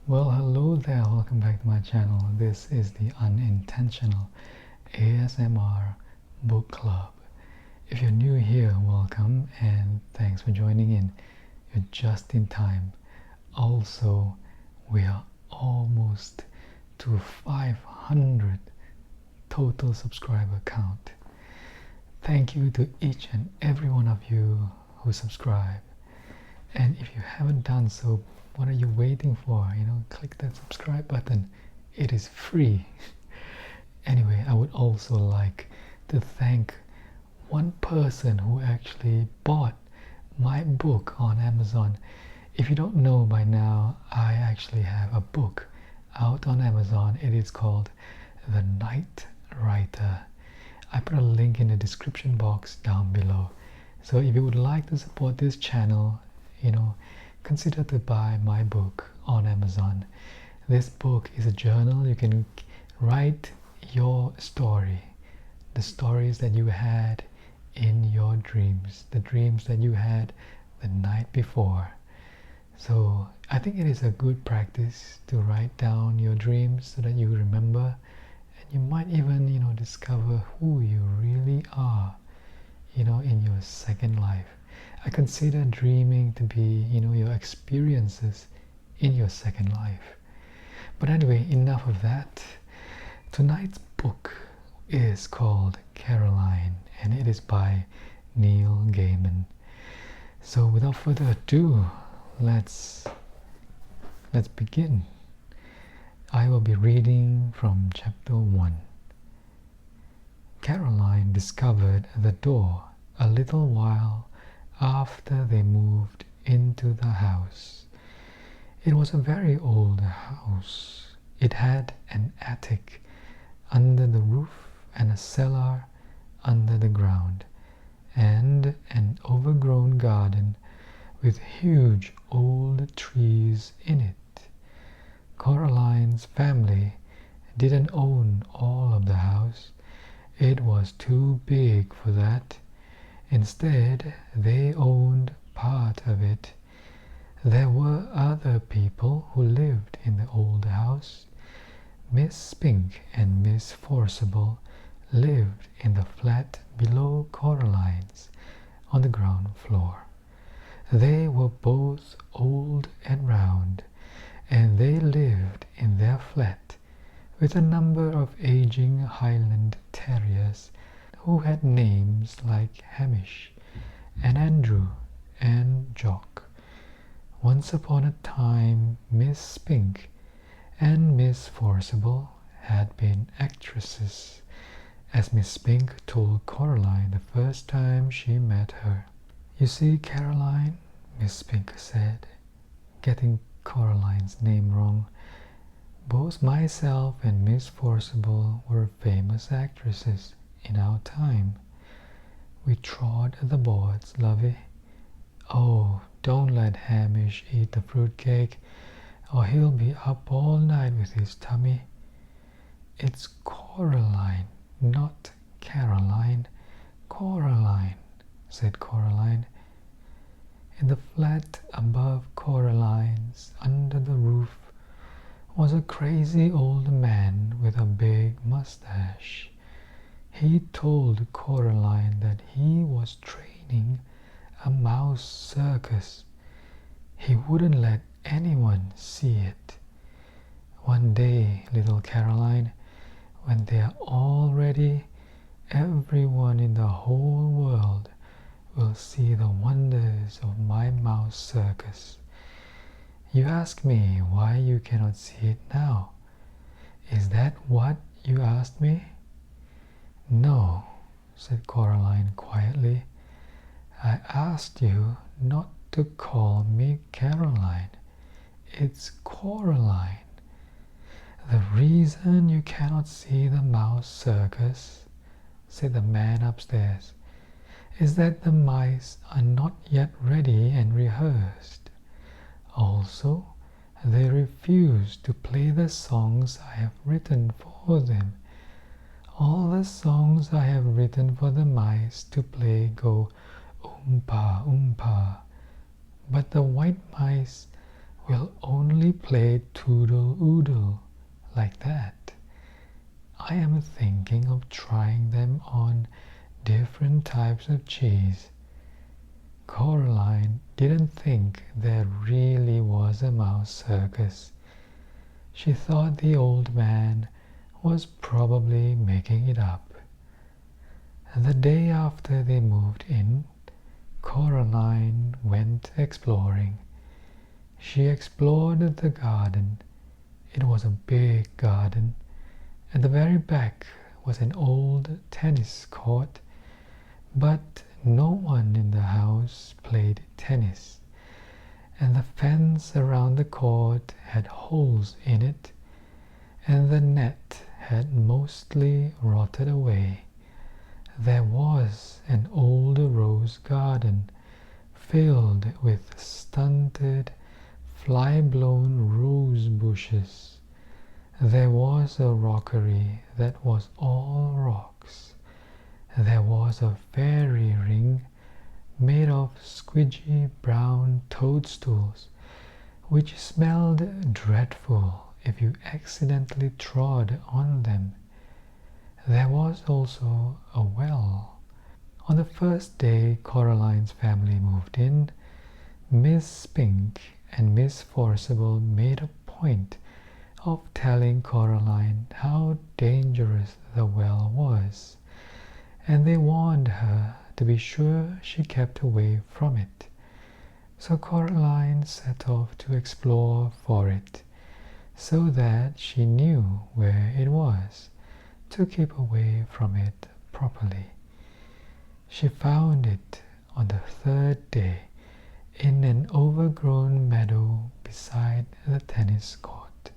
Well, hello there, welcome back to my channel. This is the Unintentional ASMR Book Club. If you're new here, welcome and thanks for joining in. You're just in time. Also, we are almost to 500 total subscriber count. Thank you to each and every one of you who subscribe. And if you haven't done so, what are you waiting for? Click that subscribe button. It is free. Anyway, I would also like to thank one person who actually bought my book on Amazon. If you don't know by now, I actually have a book out on Amazon. It is called The Night Writer. I put a link in the description box down below. So if you would like to support this channel, consider to buy my book on Amazon. This book is a journal. You can write your story, the stories that you had in your dreams, the dreams that you had the night before. So I think it is a good practice to write down your dreams so that you remember, and you might even discover who you really are in your second life. I consider dreaming to be, your experiences in your second life. But anyway, enough of that. Tonight's book is called Coraline, and it is by Neil Gaiman. So without further ado, let's begin. I will be reading from chapter 1. Coraline discovered the door a little while after they moved into the house. It was a very old house. It had an attic under the roof and a cellar under the ground, and an overgrown garden with huge old trees in it. Coraline's family didn't own all of the house. It was too big for that. Instead, they owned part of it. There were other people who lived in the old house. Miss Spink and Miss Forcible lived in the flat below Coraline's on the ground floor. They were both old and round, and they lived in their flat with a number of aging Highland terriers who had names like Hamish and Andrew and Jock. Once upon a time, Miss Spink and Miss Forcible had been actresses, as Miss Spink told Coraline the first time she met her. "You see, Caroline," Miss Spink said, getting Coraline's name wrong, "both myself and Miss Forcible were famous actresses in our time. We trod the boards, lovey. Oh, don't let Hamish eat the fruitcake, or he'll be up all night with his tummy." "It's Coraline, not Caroline. Coraline," said Coraline. In the flat above Coraline's, under the roof, was a crazy old man with a big mustache. He told Coraline that he was training a mouse circus. He wouldn't let anyone see it. "One day, little Caroline, when they are all ready, everyone in the whole world will see the wonders of my mouse circus. You ask me why you cannot see it now. Is that what you asked me?" "No," said Coraline quietly. "I asked you not to call me Caroline. It's Coraline. The reason you cannot see the mouse circus," said the man upstairs, "is that the mice are not yet ready and rehearsed. Also, they refuse to play the songs I have written for them. All the songs I have written for the mice to play go oompa oompa, but the white mice We'll only play toodle-oodle like that. I am thinking of trying them on different types of cheese. Coraline didn't think there really was a mouse circus. She thought the old man was probably making it up. The day after they moved in, Coraline went exploring. She explored the garden. It was a big garden. At the very back was an old tennis court, but no one in the house played tennis, and the fence around the court had holes in it, and the net had mostly rotted away. There was an old rose garden filled with stunted, fly-blown rose bushes. There was a rockery that was all rocks. There was a fairy ring made of squidgy brown toadstools, which smelled dreadful if you accidentally trod on them. There was also a well. On the first day Coraline's family moved in, Miss Spink and Miss Forcible made a point of telling Coraline how dangerous the well was, and they warned her to be sure she kept away from it. So Coraline set off to explore for it, so that she knew where it was, to keep away from it properly. She found it on the third day in an overgrown meadow beside the tennis court.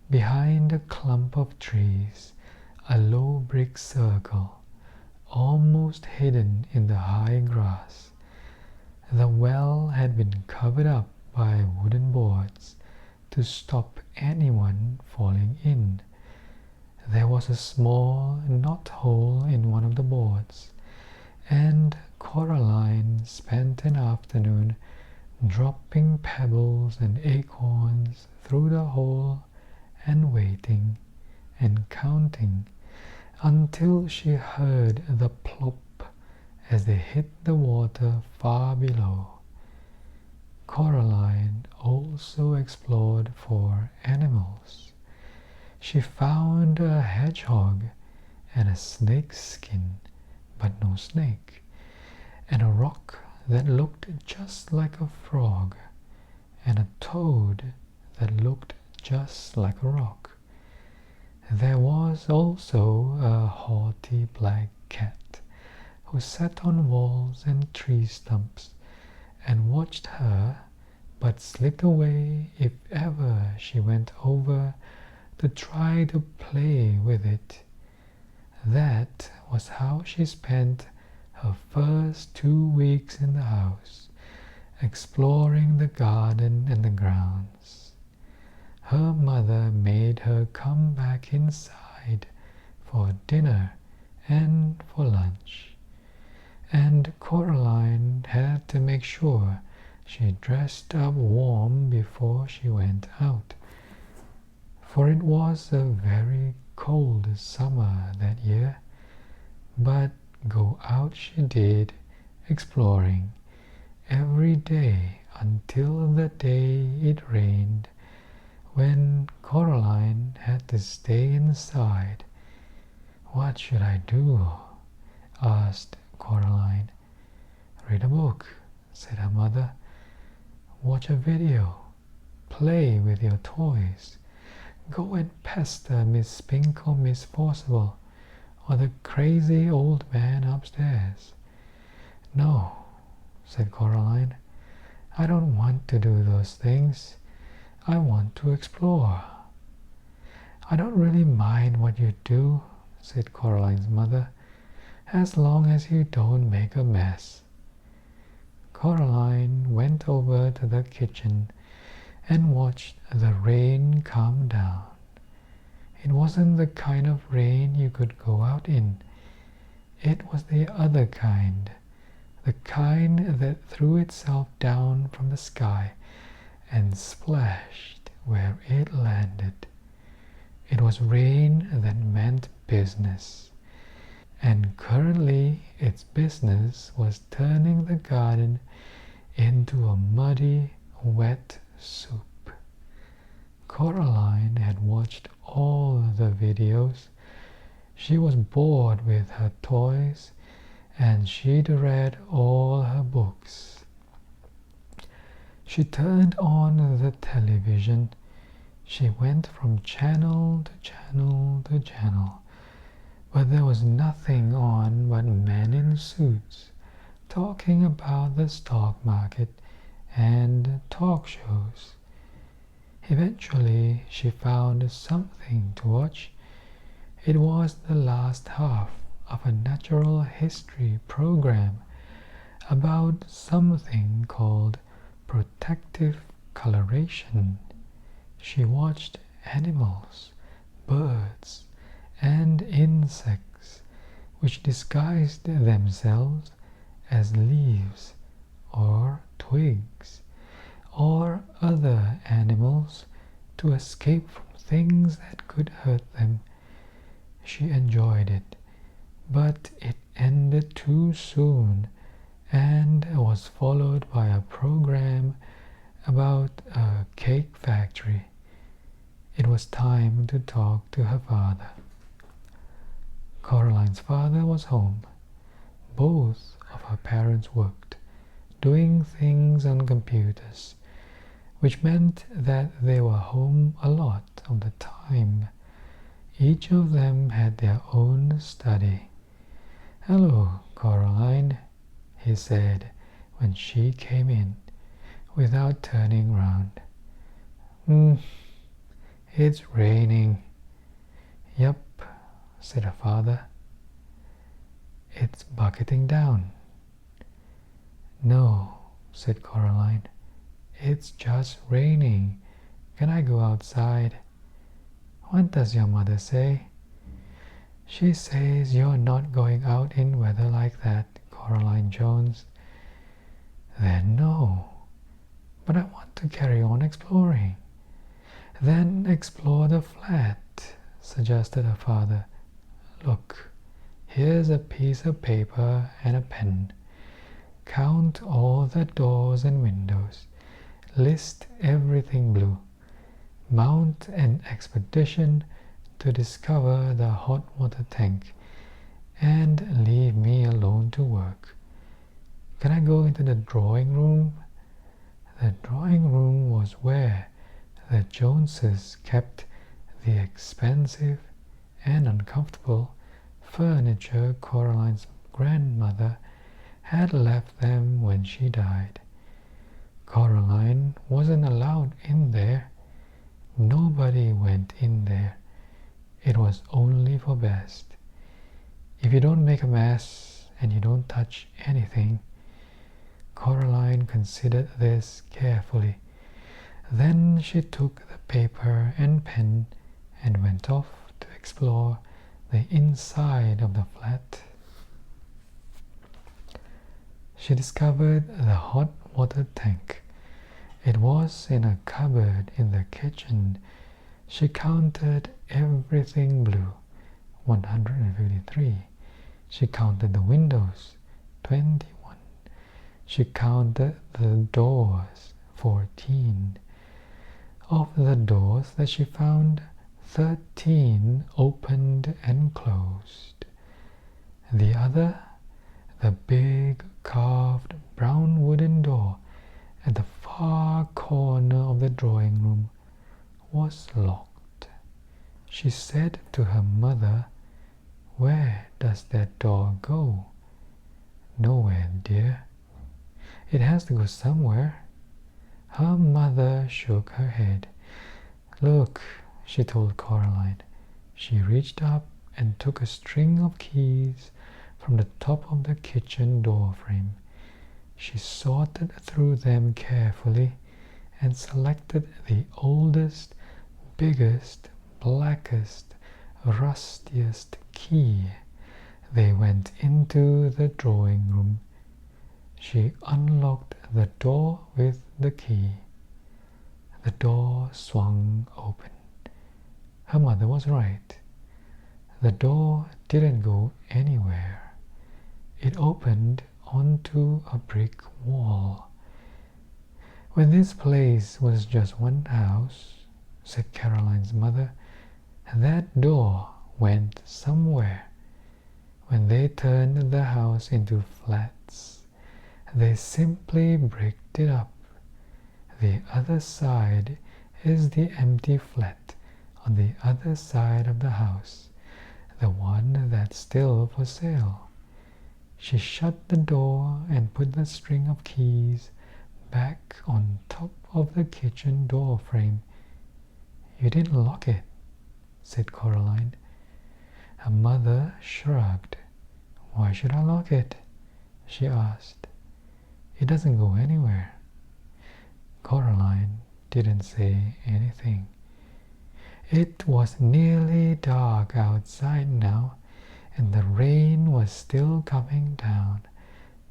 Behind a clump of trees, a low brick circle, almost hidden in the high grass. The well had been covered up by wooden boards to stop anyone falling in. There was a small knot hole in one of the boards, and Coraline spent an afternoon dropping pebbles and acorns through the hole and waiting and counting until she heard the plop as they hit the water far below. Coraline also explored for animals. She found a hedgehog and a snake's skin, but no snake, and a rock that looked just like a frog, and a toad that looked just like a rock. There was also a haughty black cat who sat on walls and tree stumps and watched her, but slipped away if ever she went over to try to play with it. That was how she spent her first 2 weeks in the house, exploring the garden and the grounds. Her mother made her come back inside for dinner and for lunch, and Coraline had to make sure she dressed up warm before she went out, for it was a very cold summer that year. But go out she did, exploring, every day until the day it rained, when Coraline had to stay inside. "What should I do?" asked Coraline. "Read a book," said her mother. "Watch a video. Play with your toys. Go and pester Miss Spink or Miss Forcible or the crazy old man upstairs." "No," said Coraline. "I don't want to do those things. I want to explore." "I don't really mind what you do," said Coraline's mother, "as long as you don't make a mess." Coraline went over to the kitchen and watched the rain come down. It wasn't the kind of rain you could go out in. It was the other kind, the kind that threw itself down from the sky and splashed where it landed. It was rain that meant business, and currently its business was turning the garden into a muddy, wet soup. Coraline had watched all the videos. She was bored with her toys, and she'd read all her books. She turned on the television. She went from channel to channel to channel, but there was nothing on but men in suits talking about the stock market and talk shows. Eventually, she found something to watch. It was the last half of a natural history program about something called protective coloration. She watched animals, birds, and insects which disguised themselves as leaves or twigs or other animals to escape from things that could hurt them. She enjoyed it, but it ended too soon and was followed by a program about a cake factory. It was time to talk to her father. Coraline's father was home. Both of her parents worked, doing things on computers, which meant that they were home a lot of the time. Each of them had their own study. "Hello, Coraline," he said when she came in, without turning round. It's raining." "Yup," said her father. "It's bucketing down." "No," said Coraline. "It's just raining. Can I go outside?" "What does your mother say?" "She says you're not going out in weather like that, Coraline Jones." "Then no. But I want to carry on exploring." "Then explore the flat," suggested her father. "Look, here's a piece of paper and a pen. Count all the doors and windows. List everything blue. Mount an expedition to discover the hot water tank, and leave me alone to work. Can I go into the drawing room?" The drawing room was where the Joneses kept the expensive and uncomfortable furniture Coraline's grandmother had left them when she died. Coraline wasn't allowed in there. Nobody went in there. It was only for best. If you don't make a mess and you don't touch anything. Coraline considered this carefully. Then she took the paper and pen and went off to explore the inside of the flat. She discovered the hot water tank. It was in a cupboard in the kitchen. She counted everything blue, 153. She counted the windows, 21. She counted the doors, 14. Of the doors that she found, 13 opened and closed. The other, the big carved brown wooden door at the far corner of the drawing room, was locked. She said to her mother, "Where does that door go?" "Nowhere, dear." "It has to go somewhere." Her mother shook her head. "Look," she told Coraline. She reached up and took a string of keys from the top of the kitchen door frame. She sorted through them carefully and selected the oldest, biggest, blackest, rustiest key. They went into the drawing room. She unlocked the door with the key. The door swung open. Her mother was right. The door didn't go anywhere. It opened onto a brick wall. "When this place was just one house," said Caroline's mother, "that door went somewhere. When they turned the house into flats, they simply bricked it up. The other side is the empty flat on the other side of the house, the one that's still for sale." She shut the door and put the string of keys back on top of the kitchen door frame. "You didn't lock it," said Coraline. Her mother shrugged. "Why should I lock it?" she asked. "It doesn't go anywhere." Coraline didn't say anything. It was nearly dark outside now, and the rain was still coming down,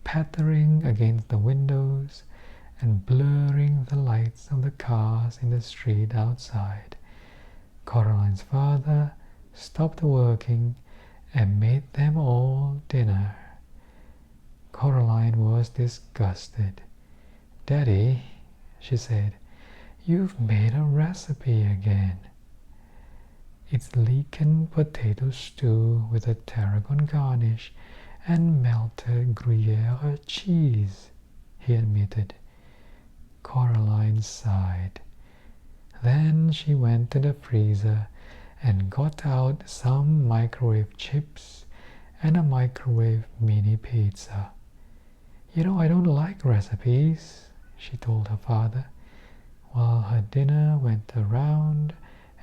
pattering against the windows and blurring the lights of the cars in the street outside. Coraline's father stopped working and made them all dinner. Coraline was disgusted. "Daddy," she said, "you've made a recipe again." "It's leek-and potato stew with a tarragon garnish and melted Gruyere cheese," he admitted. Coraline sighed. Then she went to the freezer and got out some microwave chips and a microwave mini pizza. I don't like recipes," she told her father, while her dinner went around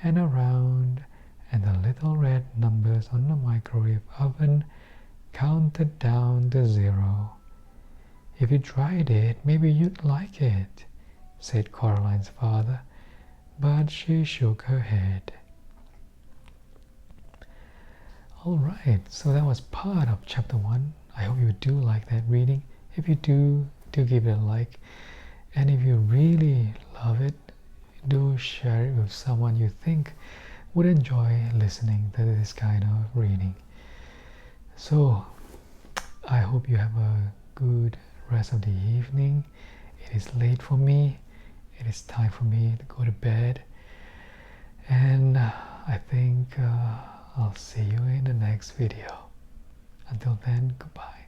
and around, and the little red numbers on the microwave oven counted down to 0. "If you tried it, maybe you'd like it," said Coraline's father, but she shook her head. Alright, so that was part of chapter 1. I hope you do like that reading. If you do give it a like. And if you really love it, do share it with someone you think would enjoy listening to this kind of reading. So, I hope you have a good rest of the evening. It is late for me. It is time for me to go to bed. And I think I'll see you in the next video. Until then, goodbye.